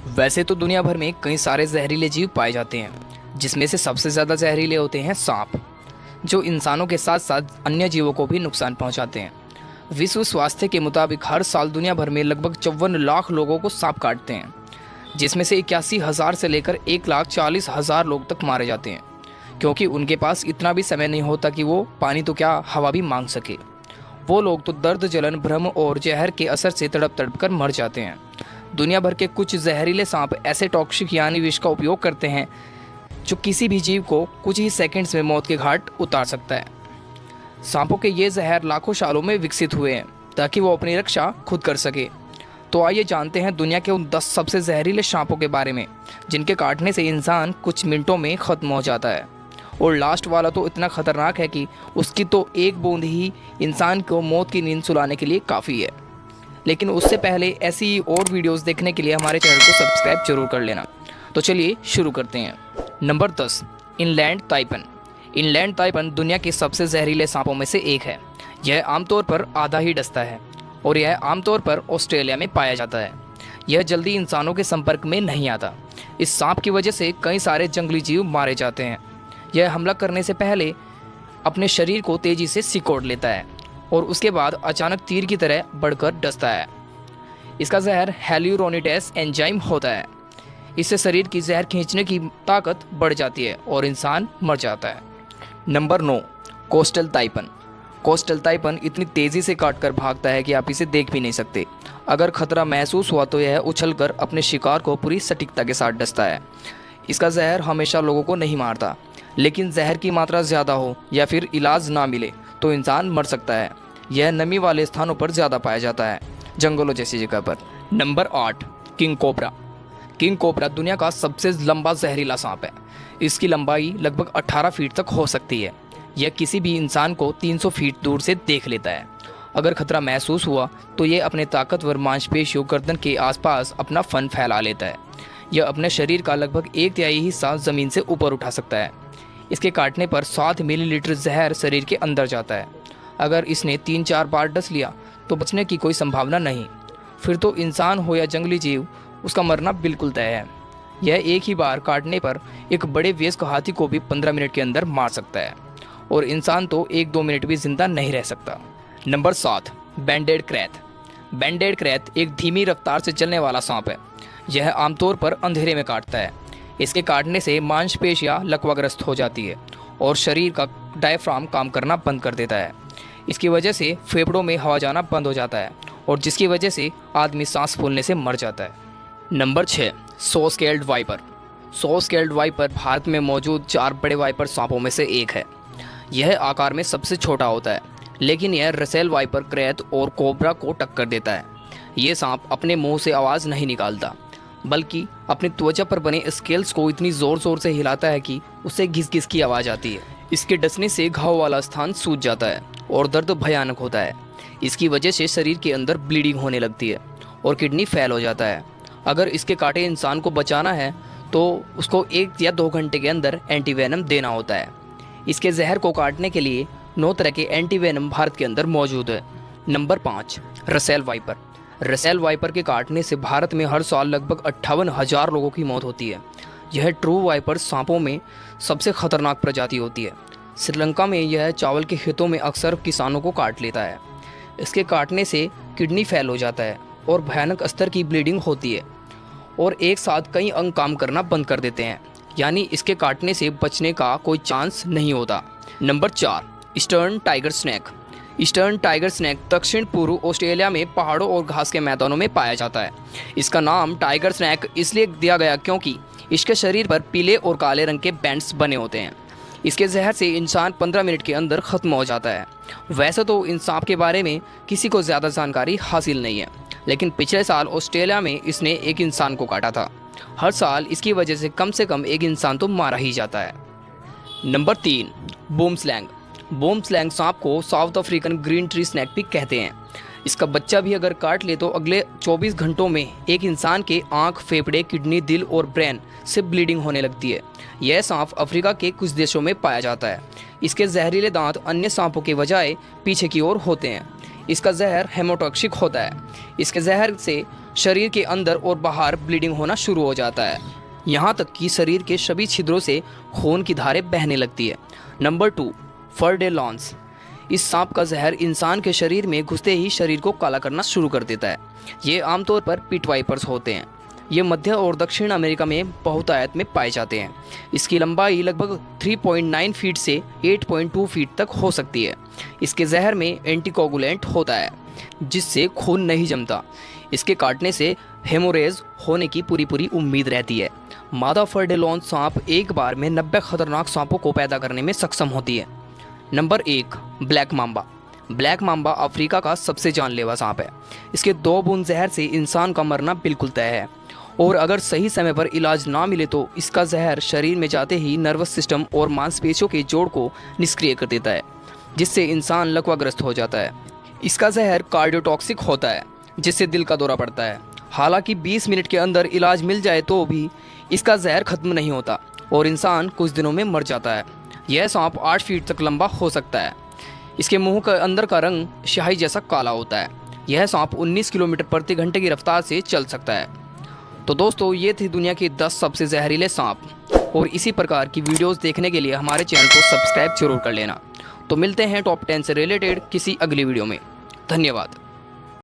वैसे तो दुनिया भर में कई सारे जहरीले जीव पाए जाते हैं, जिसमें से सबसे ज़्यादा जहरीले होते हैं सांप, जो इंसानों के साथ साथ अन्य जीवों को भी नुकसान पहुंचाते हैं। विश्व स्वास्थ्य के मुताबिक हर साल दुनिया भर में लगभग 54 लाख लोगों को सांप काटते हैं, जिसमें से 81,000 से लेकर 1,40,000 लोग तक मारे जाते हैं, क्योंकि उनके पास इतना भी समय नहीं होता कि वो पानी तो क्या हवा भी मांग सके। वो लोग तो दर्द, जलन, भ्रम और जहर के असर से तड़प तड़प कर मर जाते हैं। दुनिया भर के कुछ जहरीले सांप ऐसे टॉक्सिक यानी विष का उपयोग करते हैं जो किसी भी जीव को कुछ ही सेकंड्स में मौत के घाट उतार सकता है। सांपों के ये जहर लाखों सालों में विकसित हुए हैं ताकि वो अपनी रक्षा खुद कर सके। तो आइए जानते हैं दुनिया के उन 10 सबसे जहरीले सांपों के बारे में, जिनके काटने से इंसान कुछ मिनटों में ख़त्म हो जाता है। और लास्ट वाला तो इतना खतरनाक है कि उसकी तो एक बूंद ही इंसान को मौत की नींद सुलाने के लिए काफ़ी है। लेकिन उससे पहले ऐसी और वीडियोस देखने के लिए हमारे चैनल को सब्सक्राइब जरूर कर लेना। तो चलिए शुरू करते हैं। Number 10, inland taipan. Inland taipan दुनिया के सबसे जहरीले सांपों में से एक है। यह आमतौर पर आधा ही डसता है और यह आमतौर पर ऑस्ट्रेलिया में पाया जाता है। यह जल्दी इंसानों के संपर्क में नहीं आता। इस सांप की वजह से कई सारे जंगली जीव मारे जाते हैं। यह हमला करने से पहले अपने शरीर को तेज़ी से सिकोड़ लेता है और उसके बाद अचानक तीर की तरह बढ़कर डसता है। इसका जहर हेल्यूरोनिडेस एंजाइम होता है। इससे शरीर की जहर खींचने की ताकत बढ़ जाती है और इंसान मर जाता है। Number 9, coastal taipan. Coastal taipan इतनी तेज़ी से काटकर भागता है कि आप इसे देख भी नहीं सकते। अगर खतरा महसूस हुआ तो यह उछलकर अपने शिकार को पूरी सटीकता के साथ डसता है। इसका जहर हमेशा लोगों को नहीं मारता, लेकिन जहर की मात्रा ज़्यादा हो या फिर इलाज ना मिले तो इंसान मर सकता है। यह नमी वाले स्थानों पर ज़्यादा पाया जाता है, जंगलों जैसी जगह पर। Number 8, king cobra. King cobra दुनिया का सबसे लंबा जहरीला सांप है। इसकी लंबाई लगभग 18 फीट तक हो सकती है। यह किसी भी इंसान को 300 फीट दूर से देख लेता है। अगर खतरा महसूस हुआ तो यह अपने ताकतवर मांसपेशियों गर्दन के आसपास अपना फन फैला लेता है। यह अपने शरीर का लगभग 1/3 हिस्सा ज़मीन से ऊपर उठा सकता है। इसके काटने पर 7 मिलीलीटर जहर शरीर के अंदर जाता है। अगर इसने 3-4 बार डस लिया तो बचने की कोई संभावना नहीं। फिर तो इंसान हो या जंगली जीव, उसका मरना बिल्कुल तय है। यह एक ही बार काटने पर एक बड़े वयस्क हाथी को भी 15 मिनट के अंदर मार सकता है और इंसान तो 1-2 मिनट भी जिंदा नहीं रह सकता। Number 7, बैंडेड krait. बैंडेड क्रैत एक धीमी रफ्तार से चलने वाला सांप है। यह आमतौर पर अंधेरे में काटता है। इसके काटने से मांसपेशियां लकवाग्रस्त हो जाती है और शरीर का डायफ्राम काम करना बंद कर देता है। इसकी वजह से फेफड़ों में हवा जाना बंद हो जाता है और जिसकी वजह से आदमी सांस फूलने से मर जाता है। नंबर 6, सो स्केल्ड वाइपर। सो स्केल्ड वाइपर भारत में मौजूद 4 बड़े वाइपर सांपों में से एक है। यह आकार में सबसे छोटा होता है, लेकिन यह रसेल वाइपर, क्रैत और कोबरा को टक्कर देता है। ये सांप अपने मुंह से आवाज़ नहीं निकालता, बल्कि अपनी त्वचा पर बने स्केल्स को इतनी ज़ोर ज़ोर से हिलाता है कि उससे घिस घिस की आवाज़ आती है। इसके डसने से घाव वाला स्थान सूज जाता है और दर्द भयानक होता है। इसकी वजह से शरीर के अंदर ब्लीडिंग होने लगती है और किडनी फेल हो जाता है। अगर इसके काटे इंसान को बचाना है तो उसको 1 या 2 घंटे के अंदर एंटीवेनम देना होता है। इसके जहर को काटने के लिए 9 तरह के एंटीवेनम भारत के अंदर मौजूद है। Number 5, Russell viper. Russell viper के काटने से भारत में हर साल लगभग 58,000 लोगों की मौत होती है। यह ट्रू वाइपर सांपों में सबसे खतरनाक प्रजाति होती है। श्रीलंका में यह चावल के खेतों में अक्सर किसानों को काट लेता है। इसके काटने से किडनी फेल हो जाता है और भयानक स्तर की ब्लीडिंग होती है और एक साथ कई अंग काम करना बंद कर देते हैं, यानी इसके काटने से बचने का कोई चांस नहीं होता। Number 4, eastern tiger snake. Eastern tiger snake दक्षिण पूर्व ऑस्ट्रेलिया में पहाड़ों और घास के मैदानों में पाया जाता है। इसका नाम टाइगर स्नैक इसलिए दिया गया क्योंकि इसके शरीर पर पीले और काले रंग के बैंड्स बने होते हैं। इसके जहर से इंसान 15 मिनट के अंदर ख़त्म हो जाता है। वैसे तो इन सांप के बारे में किसी को ज़्यादा जानकारी हासिल नहीं है, लेकिन पिछले साल ऑस्ट्रेलिया में इसने एक इंसान को काटा था। हर साल इसकी वजह से कम एक इंसान तो मारा ही जाता है। Number 3, boomslang. Boomslang सांप को south African green tree snake भी कहते हैं। इसका बच्चा भी अगर काट ले तो अगले 24 घंटों में एक इंसान के आँख, फेफड़े, किडनी, दिल और ब्रेन से ब्लीडिंग होने लगती है। यह सांप अफ्रीका के कुछ देशों में पाया जाता है। इसके जहरीले दांत अन्य सांपों के बजाय पीछे की ओर होते हैं। इसका जहर हेमोटॉक्सिक होता है। इसके जहर से शरीर के अंदर और बाहर ब्लीडिंग होना शुरू हो जाता है, यहाँ तक कि शरीर के सभी छिद्रों से खून की धारें बहने लगती है। नंबर 2, फर्डेलॉन्स। इस सांप का जहर इंसान के शरीर में घुसते ही शरीर को काला करना शुरू कर देता है। ये आमतौर पर पिट वाइपर्स होते हैं। ये मध्य और दक्षिण अमेरिका में बहुतायत में पाए जाते हैं। इसकी लंबाई लगभग 3.9 फीट से 8.2 फीट तक हो सकती है। इसके जहर में एंटीकोगुलेंट होता है, जिससे खून नहीं जमता। इसके काटने से हेमोरेज होने की पूरी उम्मीद रहती है। मादा फर्डेलॉन सांप एक बार में 90 खतरनाक सांपों को पैदा करने में सक्षम होती है। Number 1, black Mamba. Black Mamba Africa का सबसे जानलेवा सांप है। इसके 2 बूंद जहर से इंसान का मरना बिल्कुल तय है, और अगर सही समय पर इलाज ना मिले तो इसका जहर शरीर में जाते ही नर्वस सिस्टम और मांसपेशियों के जोड़ को निष्क्रिय कर देता है, जिससे इंसान लकवाग्रस्त हो जाता है। इसका जहर कार्डियोटॉक्सिक होता है, जिससे दिल का दौरा पड़ता है। हालांकि 20 मिनट के अंदर इलाज मिल जाए तो भी इसका जहर खत्म नहीं होता और इंसान कुछ दिनों में मर जाता है। यह सांप 8 फीट तक लंबा हो सकता है। इसके मुंह के अंदर का रंग स्याही जैसा काला होता है। यह सांप 19 किलोमीटर प्रति घंटे की रफ्तार से चल सकता है। तो दोस्तों, ये थी दुनिया के 10 सबसे जहरीले सांप, और इसी प्रकार की वीडियोस देखने के लिए हमारे चैनल को सब्सक्राइब जरूर कर लेना। तो मिलते हैं टॉप 10 से रिलेटेड किसी अगली वीडियो में। धन्यवाद।